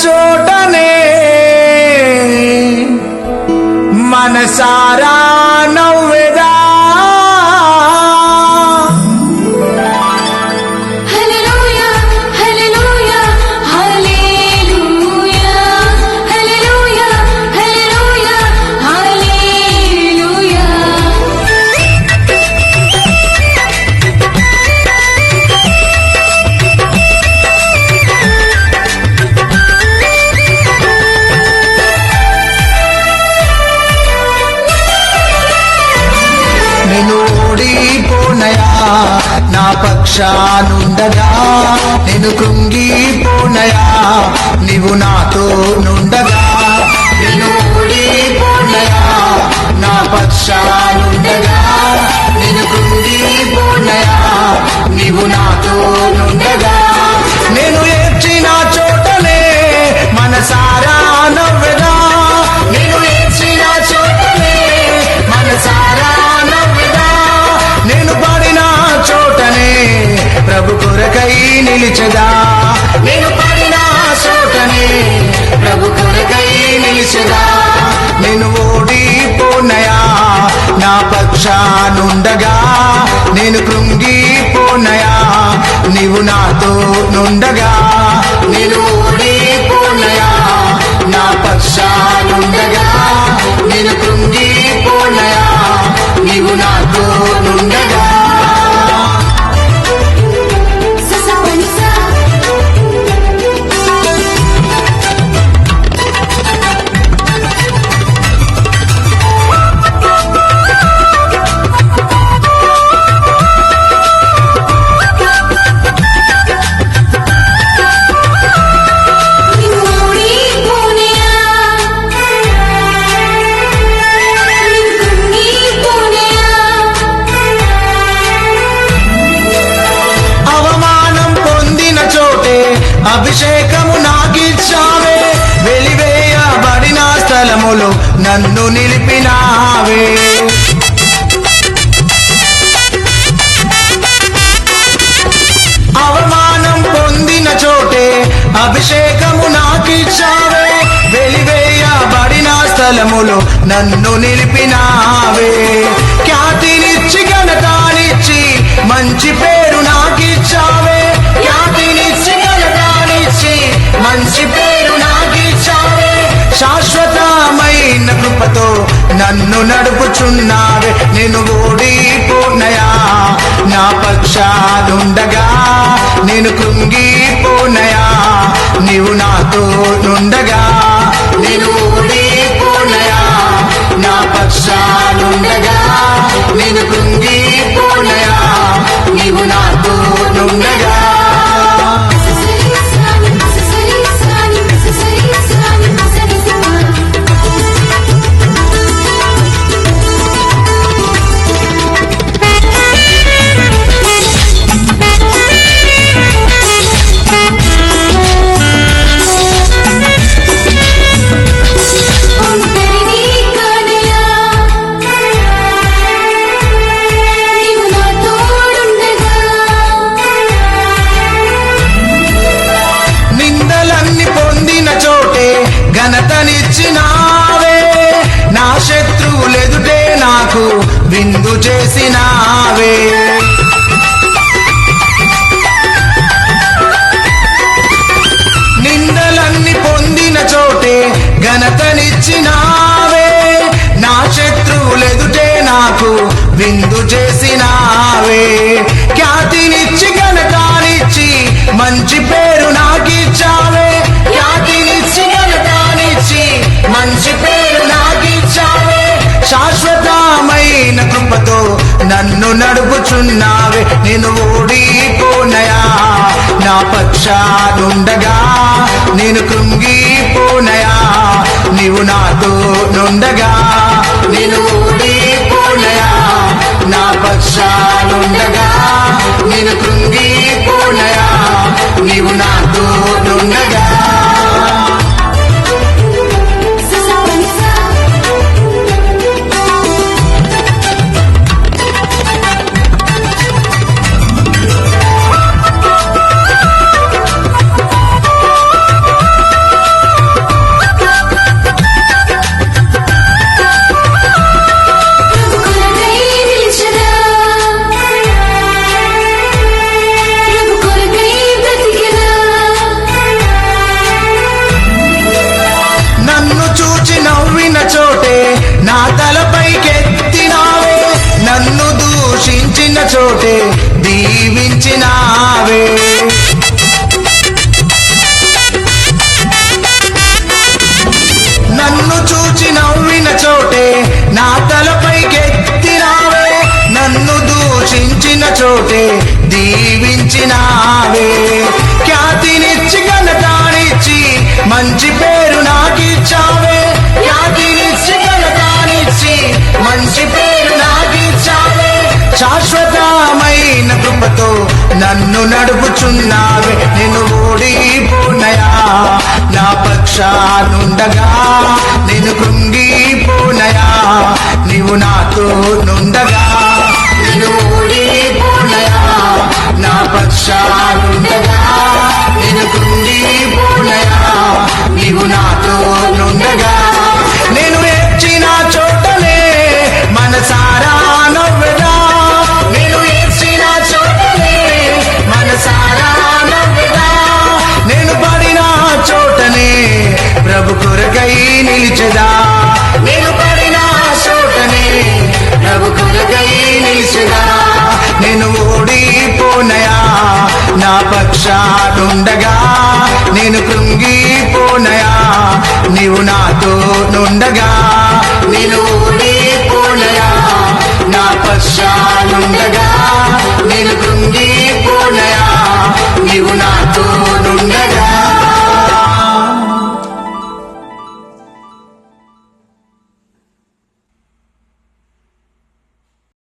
చోటనే మనసారా నవ్వెదా నేను ఓడిపోనయా నా పక్షానుండగా నేను కృంగిపోనయా నీవు నాతో నుండగా నేను ఓడిపోనయా నా పక్షానుండగా నేను కృంగిపోనయా నీవు నాతో నుండగా నేను ఏడ్చిన చోటనే మనసారా నవ్వెదా నేను ఏడ్చిన చోటనే మనసారా నేను పడిన చోటనే ప్రభు కొరకై నిలిచెదా నేను పడిన చోటనే ప్రభు కొరకై నిలిచెదా నేను ఓడిపోనయా నా పక్షానుండగా నేను కృంగిపోనయా నీవు నాతో నుండగా నేను ఓడిపోనయా నా పక్షానుండగా నేను కృంగిపోనయా నీవు నాతో నుండగా అభిషేకము నాకిచ్చావే వెలివేయబడిన స్థలములో నన్ను నిలిపినావే అవమానం పొందిన చోటే అభిషేకము నాకిచ్చావే వెలివేయబడిన స్థలములో నన్ను నిలిపినావే ఖ్యాతినిచ్చి ఘనతనిచ్చి మంచి పేరు నాకిచ్చావే ఖ్యాతినిచ్చి మంచి పేరు నాకిచ్చావే శాశ్వతమైన కృపతో నన్ను నడుపుచున్నావే నేను ఓడిపోనయా నా పక్షానుండగా నేను కృంగిపోనయా నీవు నాతో నుండగా నేను ఓడిపోనయా నా పక్షానుండగా నేను కృంగిపోనయా నీవు నాతో నుండగా ఘనతనిచ్చినావే నా శత్రువులెదుటే నాకు విందు చేసినావే నిందలన్నీ పొందిన చోటే ఘనతనిచ్చినావే నా శత్రువులెదుటే నాకు విందు చేసినావే ఖ్యాతినిచ్చి ఘనతనిచ్చి మంచి పేరు నాకిచ్చావే ఖ్యాతినిచ్చి మంచి పేరు నాకిచ్చావే శాశ్వతమైన కృపతో నన్ను నడుపుచున్నావే నేను ఓడిపోనయా నా పక్షానుండగా నేను కృంగిపోనయా నీవు నాతో నుండగా నేను ఓడిపోనయా నా పక్షానుండగా నేను కృంగిపోనయా నీవు నాతో నుండగా మంచి పేరు నాకిచ్చావే, ఖ్యాతినిచ్చి ఘనతనిచ్చి మంచి పేరు నాకిచ్చావే. శాశ్వతమైన కృపతో నన్ను నడుపుచున్నావే. నేను ఓడిపోనయా నా పక్షానుండగా, నేను కృంగిపోనయా నీవు నాతో నుండగా. నేను ఓడిపోనయా నా పక్షానుండగా, నేను కృంగిపోనయా నీవు నాతో నుండగా. నేను ఏడ్చిన చోటనే మనసారా నవ్వెదా, నేను ఏడ్చిన చోటనే మనసారా నవ్వెదా. నేను పడిన చోటనే ప్రభు కొరకై నిలిచెదా, నేను పడిన చోటనే ప్రభు కొరకై నిలిచెదా. నేను ఓడిపోనయా నా పక్షానుండగా, నేను కృంగిపోనయా నీవు నాతో నుండగా. నేను ఓడిపోనయా నా పక్షానుండగా, నేను కృంగిపోనయా నీవు నాతో నుండగా.